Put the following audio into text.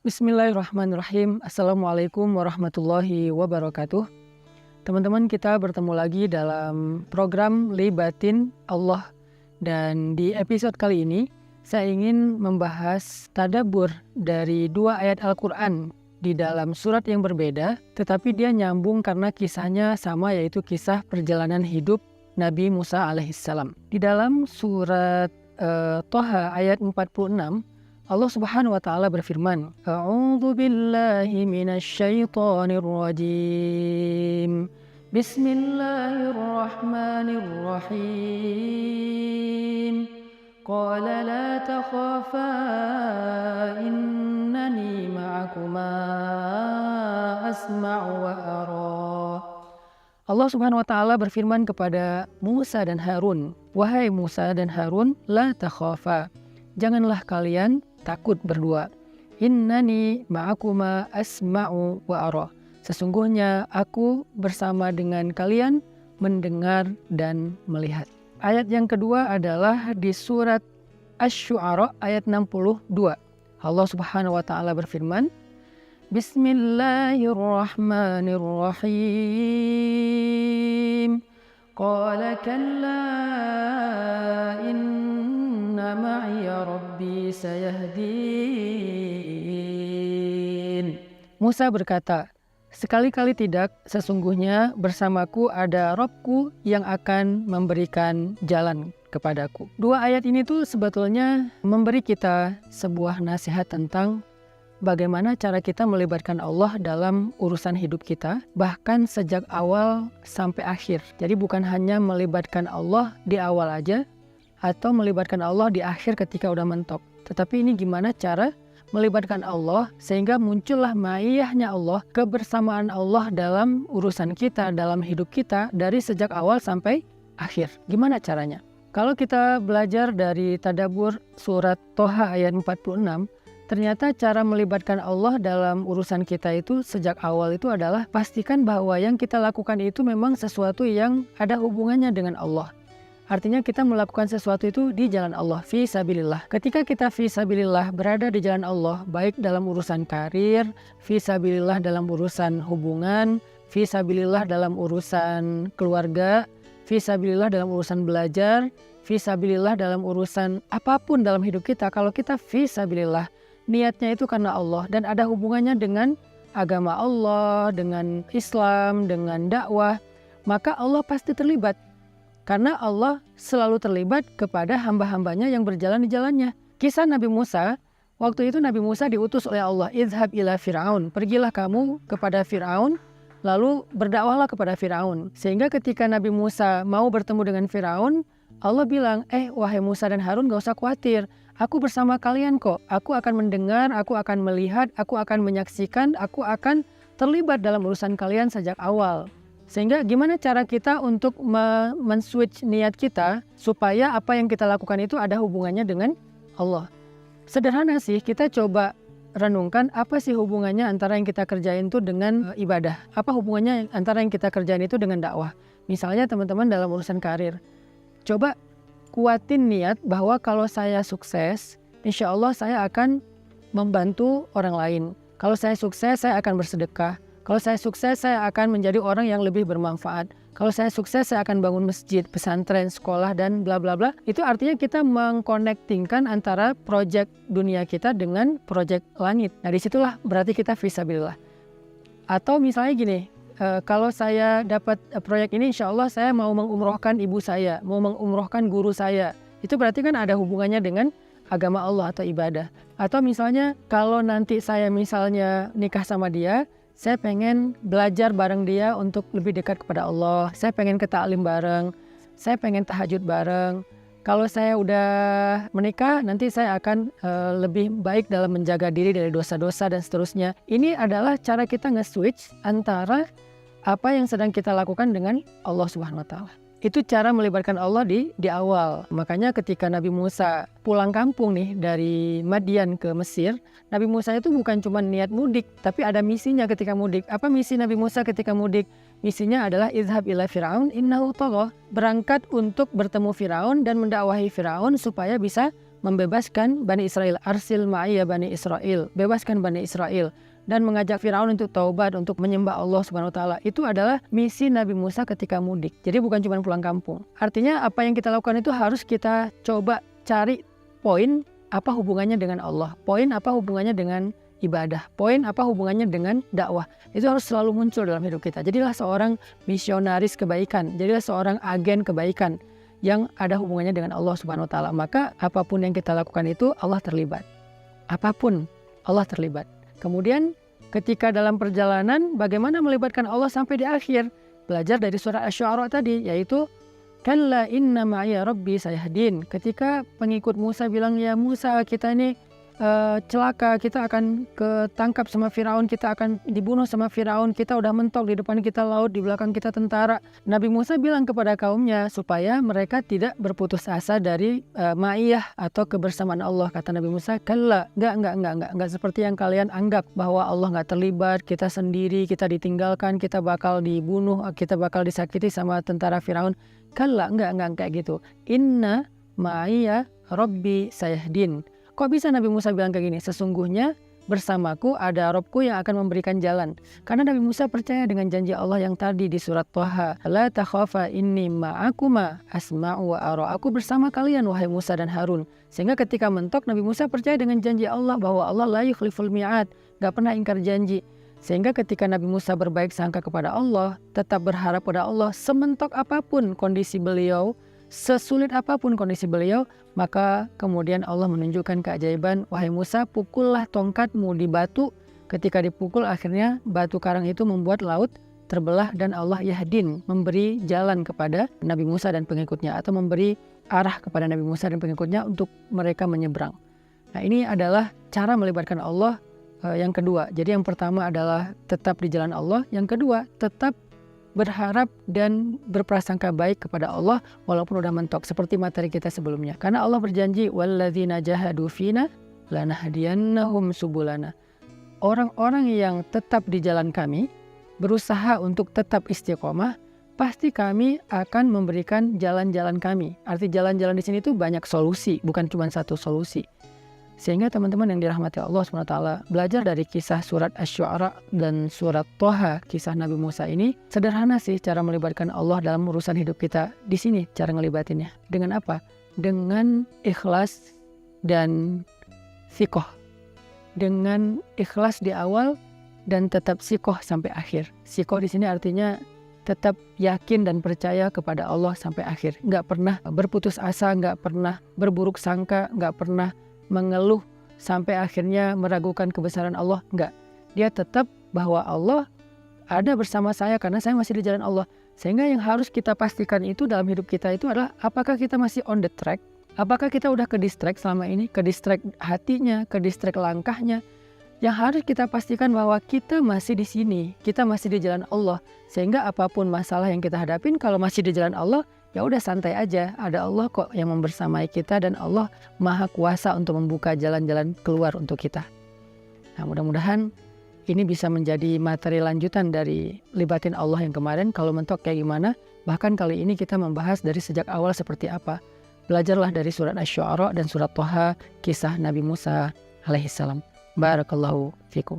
Bismillahirrahmanirrahim. Assalamualaikum warahmatullahi wabarakatuh. Teman-teman, kita bertemu lagi dalam program Libatin Allah. Dan di episode kali ini, saya ingin membahas tadabbur dari dua ayat Al-Quran di dalam surat yang berbeda, tetapi dia nyambung karena kisahnya sama, yaitu kisah perjalanan hidup Nabi Musa alaihissalam. Di dalam surat Thaha ayat 46, Allah Subhanahu wa taala berfirman, A'udzu billahi minasyaitonir rajim. Bismillahirrahmanirrahim. Qala la takhafa innani ma'akuma asma'u wa ara. Allah Subhanahu wa taala berfirman kepada Musa dan Harun, "Wahai Musa dan Harun, la takhafa. Janganlah kalian takut berdua. Innani ma'akuma asma'u wa ara. Sesungguhnya aku bersama dengan kalian mendengar dan melihat." Ayat yang kedua adalah di surat Asy-Syu'ara ayat 62. Allah Subhanahu wa taala berfirman, Bismillahirrahmanirrahim. Qala kalla inna ma'iya rabbi sayahdin. Musa berkata, sekali-kali tidak, sesungguhnya bersamaku ada Robku yang akan memberikan jalan kepadaku. Dua ayat ini tuh sebetulnya memberi kita sebuah nasihat tentang bagaimana cara kita melibatkan Allah dalam urusan hidup kita, bahkan sejak awal sampai akhir. Jadi bukan hanya melibatkan Allah di awal aja, atau melibatkan Allah di akhir ketika udah mentok. Tetapi ini gimana cara melibatkan Allah sehingga muncullah ma'iyahnya Allah, kebersamaan Allah dalam urusan kita, dalam hidup kita dari sejak awal sampai akhir. Gimana caranya? Kalau kita belajar dari tadabbur surat Thaha ayat 46, ternyata cara melibatkan Allah dalam urusan kita itu sejak awal itu adalah pastikan bahwa yang kita lakukan itu memang sesuatu yang ada hubungannya dengan Allah. Artinya kita melakukan sesuatu itu di jalan Allah, fi sabilillah. Ketika kita fi sabilillah berada di jalan Allah, baik dalam urusan karir, fi sabilillah dalam urusan hubungan, fi sabilillah dalam urusan keluarga, fi sabilillah dalam urusan belajar, fi sabilillah dalam urusan apapun dalam hidup kita, kalau kita fi sabilillah, niatnya itu karena Allah dan ada hubungannya dengan agama Allah, dengan Islam, dengan dakwah, maka Allah pasti terlibat. Karena Allah selalu terlibat kepada hamba-hambanya yang berjalan di jalannya. Kisah Nabi Musa, waktu itu Nabi Musa diutus oleh Allah, Izhab ila Fir'aun, pergilah kamu kepada Fir'aun, lalu berdakwahlah kepada Fir'aun. Sehingga ketika Nabi Musa mau bertemu dengan Fir'aun, Allah bilang, wahai Musa dan Harun, gak usah khawatir, aku bersama kalian kok. Aku akan mendengar, aku akan melihat, aku akan menyaksikan, aku akan terlibat dalam urusan kalian sejak awal. Sehingga gimana cara kita untuk men-switch niat kita supaya apa yang kita lakukan itu ada hubungannya dengan Allah. Sederhana sih, kita coba renungkan apa sih hubungannya antara yang kita kerjain itu dengan ibadah. Apa hubungannya antara yang kita kerjain itu dengan dakwah. Misalnya teman-teman dalam urusan karir. Coba kuatin niat bahwa kalau saya sukses, insya Allah saya akan membantu orang lain. Kalau saya sukses, saya akan bersedekah. Kalau saya sukses, saya akan menjadi orang yang lebih bermanfaat. Kalau saya sukses, saya akan bangun masjid, pesantren, sekolah, dan bla bla bla. Itu artinya kita mengkonektingkan antara proyek dunia kita dengan proyek langit. Nah, disitulah berarti kita fisabilillah. Atau misalnya gini, kalau saya dapat proyek ini, insya Allah saya mau mengumrohkan ibu saya, mau mengumrohkan guru saya. Itu berarti kan ada hubungannya dengan agama Allah atau ibadah. Atau misalnya kalau nanti saya misalnya nikah sama dia, saya pengen belajar bareng dia untuk lebih dekat kepada Allah. Saya pengen ke taklim bareng. Saya pengen tahajud bareng. Kalau saya udah menikah, nanti saya akan lebih baik dalam menjaga diri dari dosa-dosa dan seterusnya. Ini adalah cara kita nge-switch antara apa yang sedang kita lakukan dengan Allah Subhanahu wa taala. Itu cara melibatkan Allah di awal. Makanya ketika Nabi Musa pulang kampung nih dari Madian ke Mesir, Nabi Musa itu bukan cuma niat mudik, tapi ada misinya ketika mudik. Apa misi Nabi Musa ketika mudik? Misinya adalah izhab ila Fir'aun innahu tagha, berangkat untuk bertemu Firaun dan mendakwahi Firaun supaya bisa membebaskan Bani Israel, arsil ma'iyya Bani Israel, bebaskan Bani Israel, dan mengajak Firaun untuk taubat, untuk menyembah Allah Subhanahu wa taala. Itu adalah misi Nabi Musa ketika mudik. Jadi bukan cuma pulang kampung. Artinya apa yang kita lakukan itu harus kita coba cari poin apa hubungannya dengan Allah, poin apa hubungannya dengan ibadah, poin apa hubungannya dengan dakwah. Itu harus selalu muncul dalam hidup kita. Jadilah seorang misionaris kebaikan, jadilah seorang agen kebaikan yang ada hubungannya dengan Allah Subhanahu wa taala. Maka apapun yang kita lakukan itu Allah terlibat. Apapun Allah terlibat. Kemudian ketika dalam perjalanan bagaimana melibatkan Allah sampai di akhir? Belajar dari surah Asy-Syu'ara tadi, yaitu kalla inna ma'iya rabbi sayahdin. Ketika pengikut Musa bilang, ya Musa, kita ini celaka, kita akan ketangkap sama Firaun, kita akan dibunuh sama Firaun, kita udah mentok, di depan kita laut, di belakang kita tentara. Nabi Musa bilang kepada kaumnya supaya mereka tidak berputus asa dari ma'iyah atau kebersamaan Allah. Kata Nabi Musa, kalla, enggak seperti yang kalian anggap bahwa Allah enggak terlibat, kita sendiri, kita ditinggalkan, kita bakal dibunuh, kita bakal disakiti sama tentara Firaun. Kalla, enggak kayak gitu. Inna ma'iya rabbi sayahdin. Kok bisa Nabi Musa bilang kayak gini? Sesungguhnya bersamaku ada Robku yang akan memberikan jalan. Karena Nabi Musa percaya dengan janji Allah yang tadi di surat Thaha. La takhafa inni ma'akuma asma'u wa ara. Aku bersama kalian wahai Musa dan Harun. Sehingga ketika mentok Nabi Musa percaya dengan janji Allah bahwa Allah la yukhliful mi'ad. Gak pernah ingkar janji. Sehingga ketika Nabi Musa berbaik sangka kepada Allah, tetap berharap pada Allah, sementok apapun kondisi beliau, sesulit apapun kondisi beliau, maka kemudian Allah menunjukkan keajaiban, wahai Musa, pukullah tongkatmu di batu. Ketika dipukul akhirnya batu karang itu membuat laut terbelah dan Allah yahdin, memberi jalan kepada Nabi Musa dan pengikutnya, atau memberi arah kepada Nabi Musa dan pengikutnya untuk mereka menyeberang. Nah, ini adalah cara melibatkan Allah yang kedua. Jadi yang pertama adalah tetap di jalan Allah, yang kedua tetap berharap dan berprasangka baik kepada Allah walaupun udah mentok, seperti materi kita sebelumnya. Karena Allah berjanji, walladzina jahadu fina lanahdiyannahum subulana. Orang-orang yang tetap di jalan kami, berusaha untuk tetap istiqomah, pasti kami akan memberikan jalan-jalan kami. Arti jalan-jalan di sini itu banyak solusi, bukan cuma satu solusi. Sehingga teman-teman yang dirahmati Allah SWT, belajar dari kisah surat Asy-Syu'ara dan surat Thaha, kisah Nabi Musa ini, sederhana sih cara melibatkan Allah dalam urusan hidup kita. Di sini cara ngelibatinnya. Dengan apa? Dengan ikhlas dan sikoh. Dengan ikhlas di awal dan tetap sikoh sampai akhir. Sikoh di sini artinya tetap yakin dan percaya kepada Allah sampai akhir. Nggak pernah berputus asa, nggak pernah berburuk sangka, nggak pernah mengeluh sampai akhirnya meragukan kebesaran Allah. Enggak, dia tetap bahwa Allah ada bersama saya karena saya masih di jalan Allah. Sehingga yang harus kita pastikan itu dalam hidup kita itu adalah apakah kita masih on the track, apakah kita udah ke distract selama ini, ke distract hatinya, ke distract langkahnya. Yang harus kita pastikan bahwa kita masih di sini, kita masih di jalan Allah. Sehingga apapun masalah yang kita hadapin, kalau masih di jalan Allah, ya udah santai aja, ada Allah kok yang membersamai kita dan Allah Maha Kuasa untuk membuka jalan-jalan keluar untuk kita. Nah, mudah-mudahan ini bisa menjadi materi lanjutan dari libatin Allah yang kemarin. Kalau mentok kayak gimana? Bahkan kali ini kita membahas dari sejak awal seperti apa. Belajarlah dari surat Asy-Syu'ara dan surat Thaha, kisah Nabi Musa alaihissalam. Barakallahu fikum.